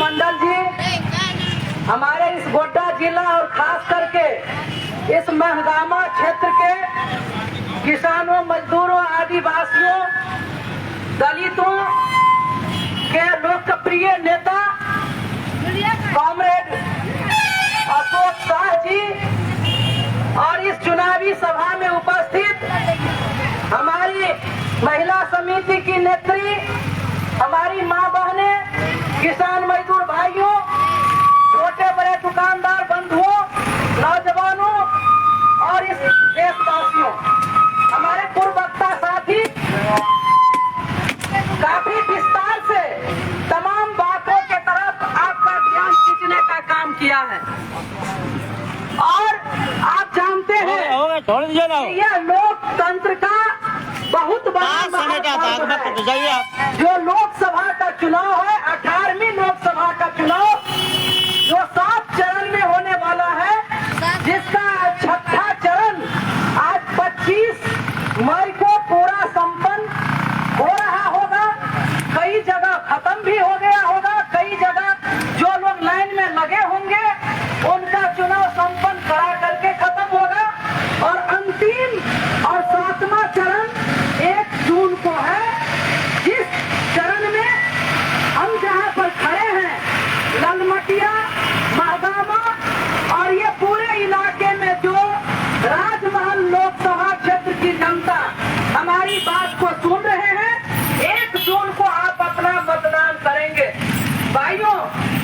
मंडल जी, हमारे इस गोड्डा जिला और खास करके इस महगामा क्षेत्र के किसानों, मजदूरों, आदिवासियों, दलितों के लोकप्रिय नेता कॉमरेड अशोक शाह जी और इस चुनावी सभा में उपस्थित हमारी महिला समिति की नेत्री, हमारी मां बहनें, किसान मजदूर भाइयों, छोटे बड़े दुकानदार बंधुओं, नौजवानों और इस देशवासियों, हमारे पूर्व वक्ता साथी काफी विस्तार से तमाम बातों के तरफ आपका ध्यान खींचने का काम किया है। और आप जानते हैं यह लोकतंत्र का बहुत बड़ा महत्व है। जो लोकसभा का चुनाव है, 18वीं लोकसभा का चुनाव जो 7 चरण में होने वाला है, जिसका 6ठा चरण आज 25 मई को पूरा संपन्न हो रहा होगा। कई जगह खत्म भी हो गया होगा, कई जगह जो लोग लाइन में लगे होंगे उनका चुनाव संपन्न करा करके खत्म होगा। और अंतिम और 7वां चरण 1 जून को है, जिस चरण में हम जहाँ पर खड़े हैं, ललमटिया, महगामा और ये पूरे इलाके में जो राजमहल लोकसभा क्षेत्र की जनता हमारी बात को सुन रहे हैं, 1 जून को आप अपना मतदान करेंगे। भाइयों,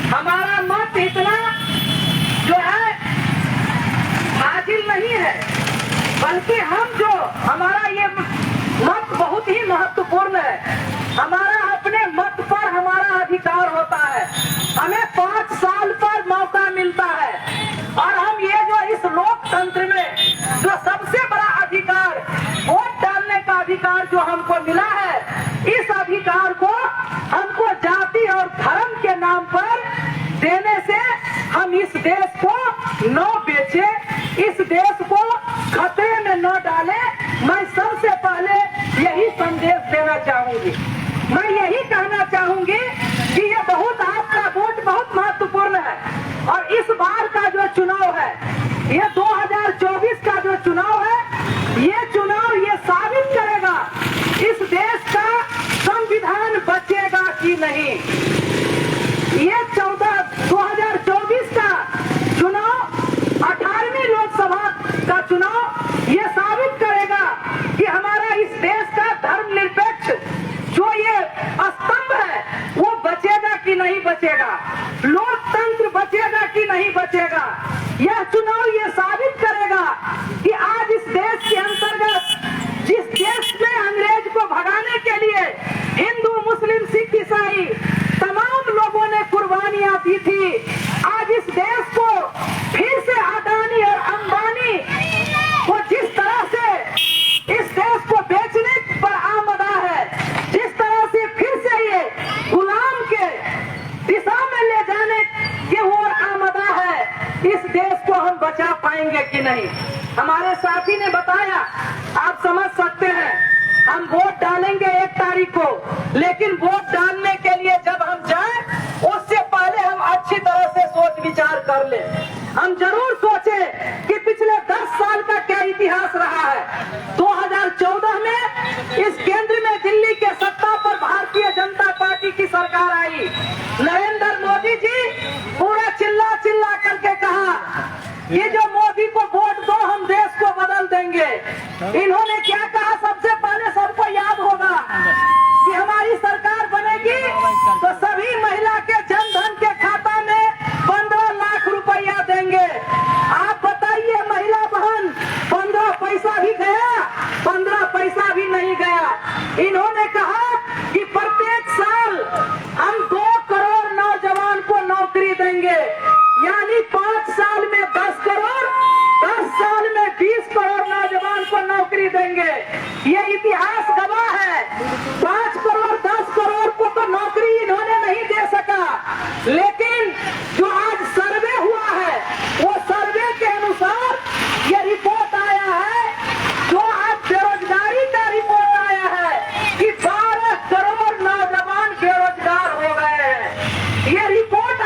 हमारा मत इतना जो है हाजिर नहीं है, बल्कि हम जो हमारा ये मत बहुत ही महत्वपूर्ण है। हमारा अपने मत पर हमारा अधिकार होता है। हमें 5 साल पर मौका मिलता है और हम ये जो इस लोकतंत्र में जो सबसे बड़ा अधिकार, वोट डालने का अधिकार जो हमको मिला है, इस अधिकार को हमको जाति और धर्म के नाम पर देने से हम इस देश को न बेचे, इस देश को खतरे में न डाले। मैं सबसे पहले यही संदेश देना चाहूंगी। मैं यही कहना चाहूंगी कि ये बहुत, आपका वोट बहुत महत्वपूर्ण है। और इस बार का जो चुनाव है, ये 2024 का जो चुनाव है, ये चुनाव ये साबित करेगा इस देश का संविधान बचेगा कि नहीं। ये 2024 का चुनाव, 18वीं लोकसभा का चुनाव ये साबित करेगा कि हमारा इस देश का धर्मनिरपेक्ष जो ये स्तंभ है वो बचेगा कि नहीं बचेगा, लोकतंत्र बचेगा कि नहीं बचेगा। यह चुनाव ये साबित करेगा कि आज इस देश के अंतर्गत, जिस देश में अंग्रेज को भगाने के लिए हिंदू, मुस्लिम, सिख, ईसाई तमाम लोगों ने कुर्बानियां दी थी, आज इस देश को फिर से अडानी और अंबानी को जिस तरह से इस देश को बेचने पर आमदा है, जिस तरह से फिर से ये गुलाम के दिशा में ले जाने की ओर आमदा है, इस देश को हम बचा पाएंगे कि नहीं। हमारे साथी ने बताया, आप समझ सकते हैं, हम वोट डालेंगे 1 तारीख को, लेकिन वोट डालने के लिए जब हम जाएं, उससे पहले हम अच्छी तरह से सोच विचार कर लें। हम जरूर सोचें कि पिछले 10 साल का क्या इतिहास रहा है। 2014 में इस केंद्र में दिल्ली के सत्ता पर भारतीय जनता पार्टी की सरकार आई। नरेंद्र मोदी जी पूरा चिल्ला चिल्ला करके कहा कि जो मोदी को वोट दो, हम देश को बदल देंगे। इन्होंने क्या कहा, सबसे पहले सबको याद होगा कि हमारी सरकार बनेगी तो सभी महिला के जनधन के खाता में 15 लाख रुपया देंगे। आप बताइए महिला बहन, 15 पैसा भी गया, 15 पैसा भी नहीं गया। इन्होंने कहा कि प्रत्येक साल हम 2 करोड़ नौजवान को नौकरी देंगे, यानी 5 साल में 10 करोड़, 10 साल में 20 करोड़ नौजवान को नौकरी देंगे। ये इतिहास गवाह है। 5 करोड़ 10 करोड़ को तो नौकरी इन्होंने नहीं दे सका, लेकिन जो आज सर्वे हुआ है, वो सर्वे के अनुसार ये रिपोर्ट आया है, जो आज बेरोजगारी का रिपोर्ट आया है कि 12 करोड़ नौजवान बेरोजगार हो गए हैं। ये रिपोर्ट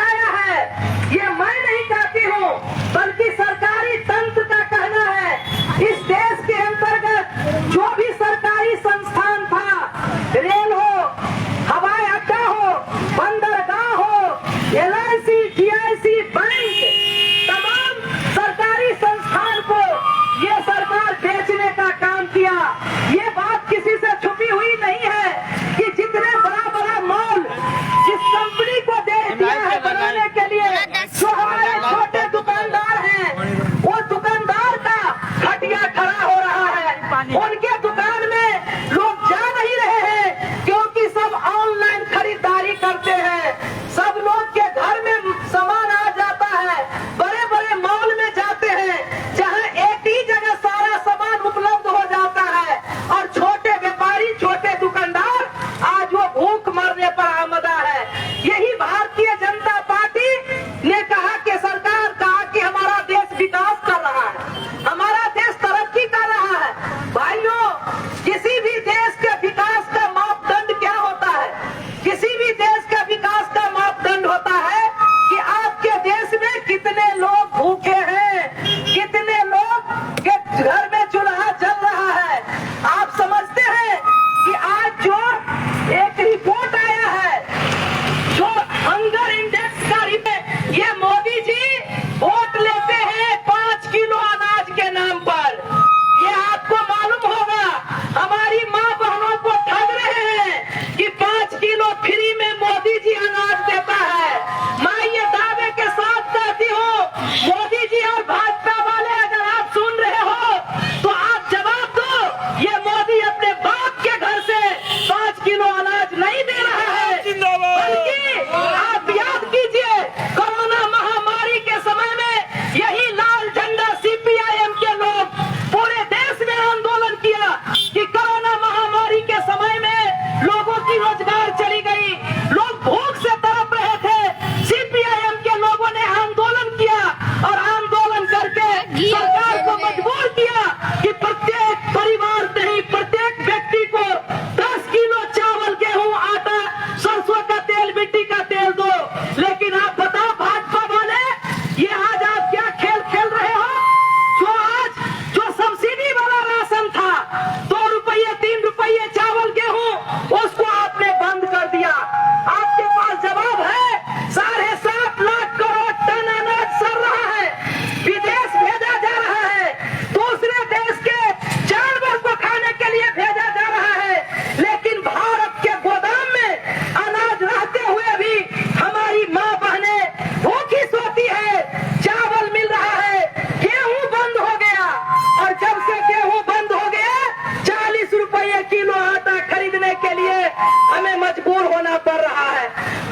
मजबूर होना पड़ रहा है।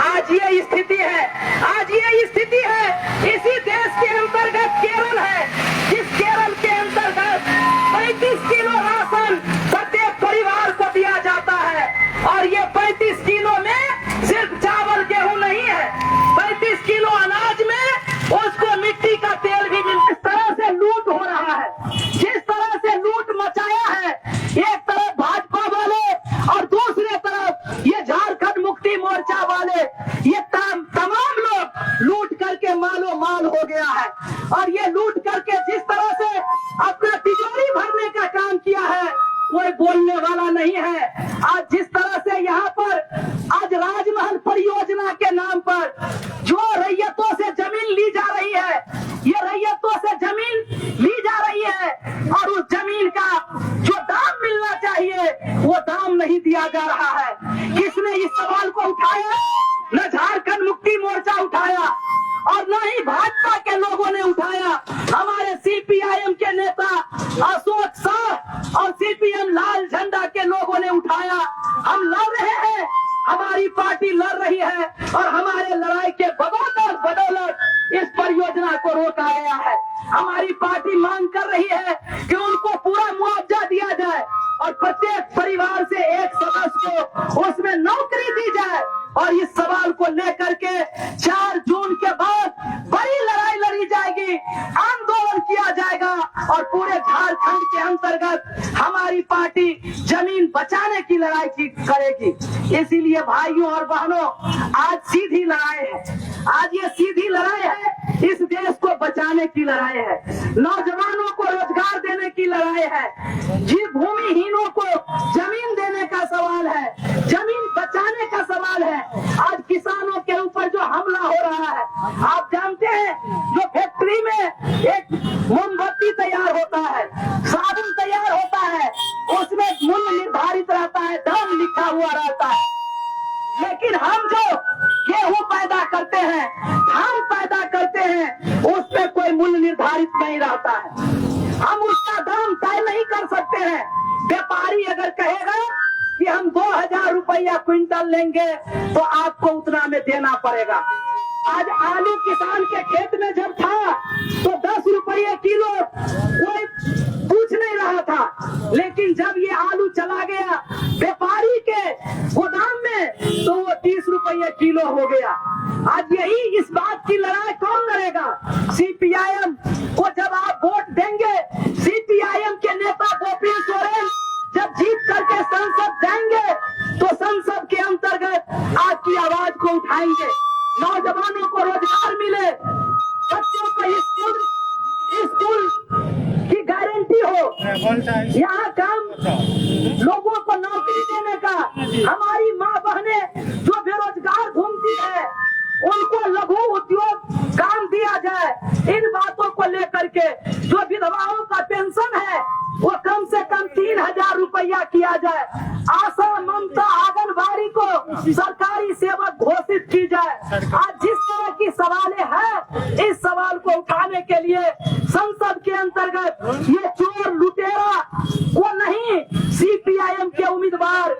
आज ये स्थिति है, आज ये स्थिति है। इसी देश के अंतर्गत केरल है, जिस केरल के अंतर्गत 35 किलो राशन प्रत्येक परिवार को दिया जाता है, और ये 35 किलो में सिर्फ चावल गेहूं नहीं है, 35 किलो अनाज में उसको मिट्टी का तेल भी मिलता है। इस तरह से लूट हो रहा है, जिस तरह से लूट मचाया है, एक तरफ भाजपा वाले और दूसरे तरफ ये झारखंड मुक्ति मोर्चा वाले, ये तमाम लोग लूट करके मालो माल हो गया है। और ये लूट करके जिस तरह से अपना तिजोरी भरने का काम किया है, कोई बोलने वाला नहीं है। आज जिस तरह से यहाँ पर आज राजमहल परियोजना के नाम पर जो रैयतों से जमीन ली जा रही है, ये रैयतों से जमीन ली जा रही है, और उस जमीन का जो दाम मिलना चाहिए वो दाम नहीं दिया जा रहा है। किसने इस सवाल को उठाया? न झारखंड मुक्ति मोर्चा उठाया और न ही भाजपा के लोगों ने उठाया। हमारे सीपीआईएम के नेता अशोक शाह और सीपीएम लाल झंडा के लोगों ने उठाया। हम लड़ रहे हैं, हमारी पार्टी लड़ रही है, और हमारे लड़ाई के बदौलत इस परियोजना को रोका गया है। हमारी पार्टी मांग कर रही है कि उनको पूरा मुआवजा दिया जाए और प्रत्येक परिवार से एक सदस्य को उसमें नौकरी दी जाए। और इस सवाल को लेकर के 4 जून के बाद बड़ी लड़ाई लड़ी जाएगी, आंदोलन किया जाएगा, और पूरे झारखंड के अंतर्गत हमारी पार्टी जमीन बचाने की लड़ाई करेगी। इसीलिए भाइयों और बहनों, आज सीधी लड़ाई है, आज ये सीधी लड़ाई है, इस देश को बचाने की लड़ाई है, नौजवानों को रोजगार देने की लड़ाई है, जी भूमिहीनों को जमीन देने का सवाल है, जमीन बचाने का सवाल है। आज किसानों के ऊपर जो हमला हो रहा है, आप जानते हैं, जो फैक्ट्री में एक मोमबत्ती तैयार होता है, साबुन तैयार होता है, उसमें मूल्य निर्धारित रहता है, दाम लिखा हुआ रहता है, लेकिन हम जो गेहूं पैदा करते हैं, धान पैदा करते हैं, उस पर कोई मूल्य निर्धारित नहीं रहता है, हम उसका दाम तय नहीं कर सकते हैं। व्यापारी अगर कहेगा कि हम 2000 रुपया क्विंटल लेंगे तो आपको उतना में देना पड़ेगा। आज आलू किसान के खेत में जब था तो 10 रुपये किलो कोई पूछ नहीं रहा था, लेकिन जब ये आलू चला गया व्यापारी के गोदाम में तो वो 30 रुपये किलो हो गया। आज यही इस बात की लड़ाई कौन लड़ेगा? सीपीआईएम को जब आप वोट देंगे, सीपीआईएम के नेता गोपी सोरेन जब जीत करके संसद जाएंगे तो संसद के अंतर्गत आपकी आवाज को उठाएंगे, नौजवानों को रोजगार मिले, बच्चों को स्कूल की गारंटी हो, यहाँ काम लोगों को नौकरी देने का, हमारी माँ बहनें जो बेरोजगार घूमती है उनको लघु उद्योग काम दिया जाए। इन बातों को लेकर के जो विधवाओं का पेंशन है वो कम से कम 3000 रुपया किया जाए। आशा ममता आंगनबाड़ी को सरकारी सेवक घोषित की जाए। आज जिस तरह की सवालें हैं, इस सवाल को उठाने के लिए संसद के अंतर्गत ये चोर लुटेरा को नहीं, सीपीआईएम के उम्मीदवार